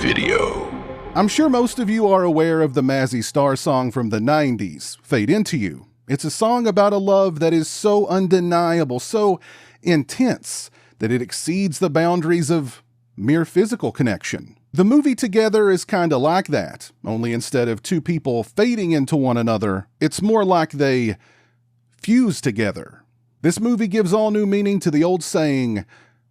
video. I'm sure most of you are aware of the Mazzy Star song from the 90s, Fade Into You. It's a song about a love that is so undeniable, so intense, that it exceeds the boundaries of mere physical connection. The movie Together is kinda like that, only instead of two people fading into one another, it's more like they fuse together. This movie gives all new meaning to the old saying,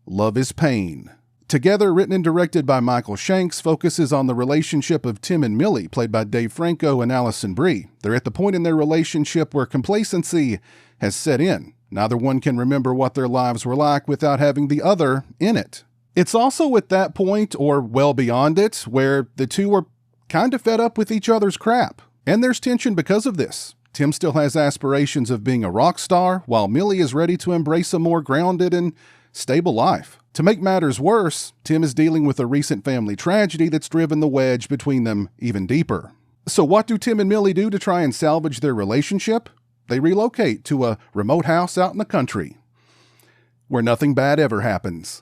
love is pain. Together, written and directed by Michael Shanks, focuses on the relationship of Tim and Millie, played by Dave Franco and Allison Brie. They're at the point in their relationship where complacency has set in. Neither one can remember what their lives were like without having the other in it. It's also at that point, or well beyond it, where the two are kind of fed up with each other's crap. And there's tension because of this. Tim still has aspirations of being a rock star, while Millie is ready to embrace a more grounded and stable life. To make matters worse, Tim is dealing with a recent family tragedy that's driven the wedge between them even deeper. So what do Tim and Millie do to try and salvage their relationship? They relocate to a remote house out in the country, where nothing bad ever happens.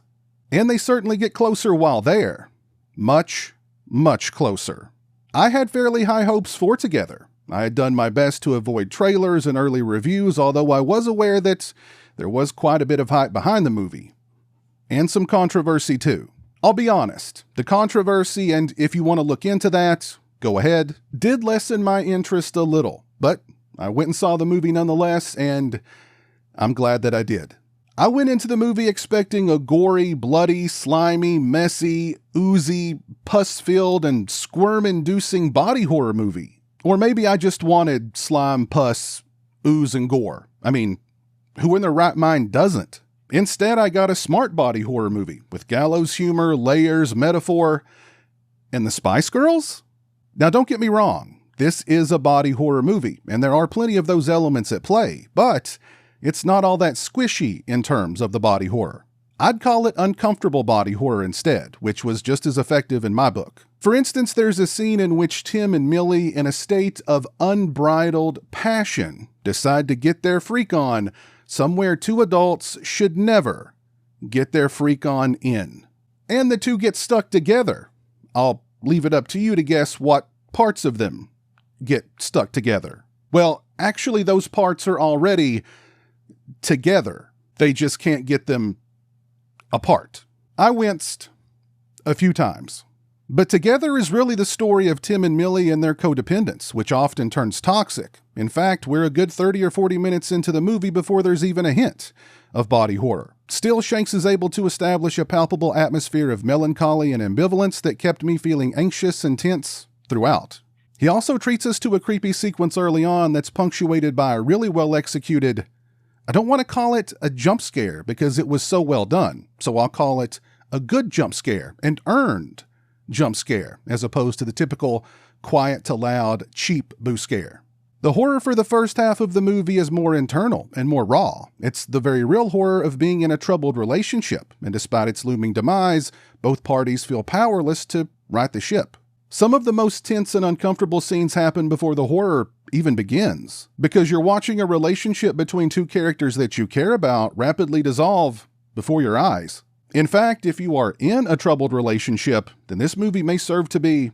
And they certainly get closer while there. Much, much closer. I had fairly high hopes for Together. I had done my best to avoid trailers and early reviews, although I was aware that there was quite a bit of hype behind the movie. And some controversy too. I'll be honest, the controversy, and if you want to look into that, go ahead, did lessen my interest a little. But I went and saw the movie nonetheless, and I'm glad that I did. I went into the movie expecting a gory, bloody, slimy, messy, oozy, pus-filled, and squirm-inducing body horror movie. Or maybe I just wanted slime, pus, ooze, and gore. I mean, who in their right mind doesn't? Instead, I got a smart body horror movie with gallows humor, layers, metaphor, and the Spice Girls? Now don't get me wrong, this is a body horror movie, and there are plenty of those elements at play, but it's not all that squishy in terms of the body horror. I'd call it uncomfortable body horror instead, which was just as effective in my book. For instance, there's a scene in which Tim and Millie, in a state of unbridled passion, decide to get their freak on somewhere two adults should never get their freak on in. And the two get stuck together. I'll leave it up to you to guess what parts of them get stuck together. Well, actually, those parts are already together. They just can't get them apart. I winced a few times. But Together is really the story of Tim and Millie and their codependence, which often turns toxic. In fact, we're a good 30 or 40 minutes into the movie before there's even a hint of body horror. Still, Shanks is able to establish a palpable atmosphere of melancholy and ambivalence that kept me feeling anxious and tense throughout. He also treats us to a creepy sequence early on that's punctuated by a really well-executed, I don't want to call it a jump scare because it was so well done, so I'll call it a good jump scare, and earned jump scare, as opposed to the typical quiet to loud, cheap boo scare. The horror for the first half of the movie is more internal and more raw. It's the very real horror of being in a troubled relationship, and despite its looming demise, both parties feel powerless to right the ship. Some of the most tense and uncomfortable scenes happen before the horror even begins, because you're watching a relationship between two characters that you care about rapidly dissolve before your eyes. In fact, if you are in a troubled relationship, then this movie may serve to be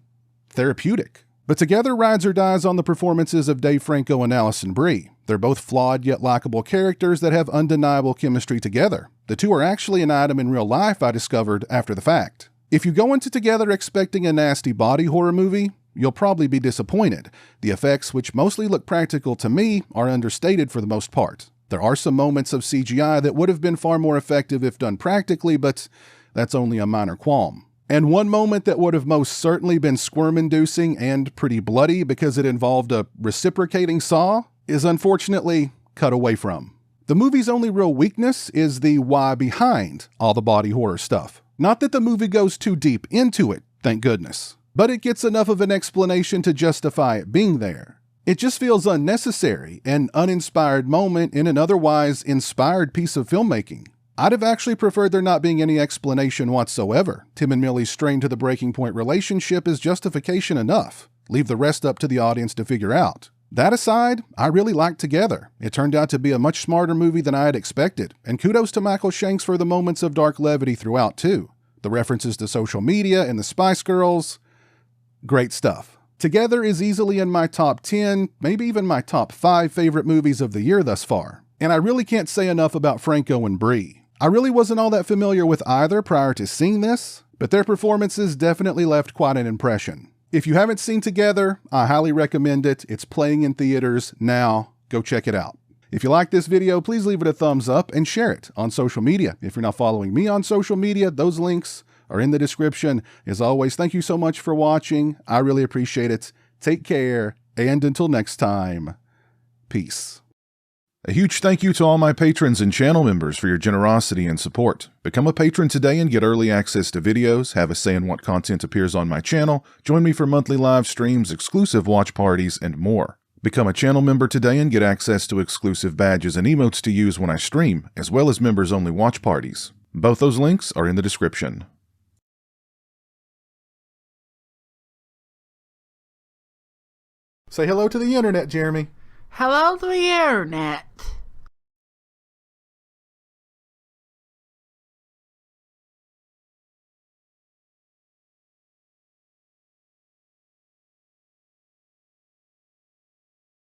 therapeutic. But Together rides or dies on the performances of Dave Franco and Allison Brie. They're both flawed yet likable characters that have undeniable chemistry together. The two are actually an item in real life I discovered after the fact. If you go into Together expecting a nasty body horror movie, you'll probably be disappointed. The effects, which mostly look practical to me, are understated for the most part. There are some moments of CGI that would have been far more effective if done practically, but that's only a minor qualm. And one moment that would have most certainly been squirm-inducing and pretty bloody because it involved a reciprocating saw is unfortunately cut away from. The movie's only real weakness is the why behind all the body horror stuff. Not that the movie goes too deep into it, thank goodness, but it gets enough of an explanation to justify it being there. It just feels unnecessary, an uninspired moment in an otherwise inspired piece of filmmaking. I'd have actually preferred there not being any explanation whatsoever. Tim and Millie's strain to the breaking point relationship is justification enough. Leave the rest up to the audience to figure out. That aside, I really liked Together. It turned out to be a much smarter movie than I had expected, and kudos to Michael Shanks for the moments of dark levity throughout too. The references to social media and the Spice Girls, great stuff. Together is easily in my top 10, maybe even my top 5 favorite movies of the year thus far. And I really can't say enough about Franco and Brie. I really wasn't all that familiar with either prior to seeing this, but their performances definitely left quite an impression. If you haven't seen Together, I highly recommend it. It's playing in theaters now. Go check it out. If you like this video, please leave it a thumbs up and share it on social media. If you're not following me on social media, those links are in the description. As always, thank you so much for watching. I really appreciate it. Take care, and until next time, peace. A huge thank you to all my patrons and channel members for your generosity and support. Become a patron today and get early access to videos, have a say in what content appears on my channel, join me for monthly live streams, exclusive watch parties, and more. Become a channel member today and get access to exclusive badges and emotes to use when I stream, as well as members-only watch parties. Both those links are in the description. Say hello to the internet, Jeremy. Hello to the internet.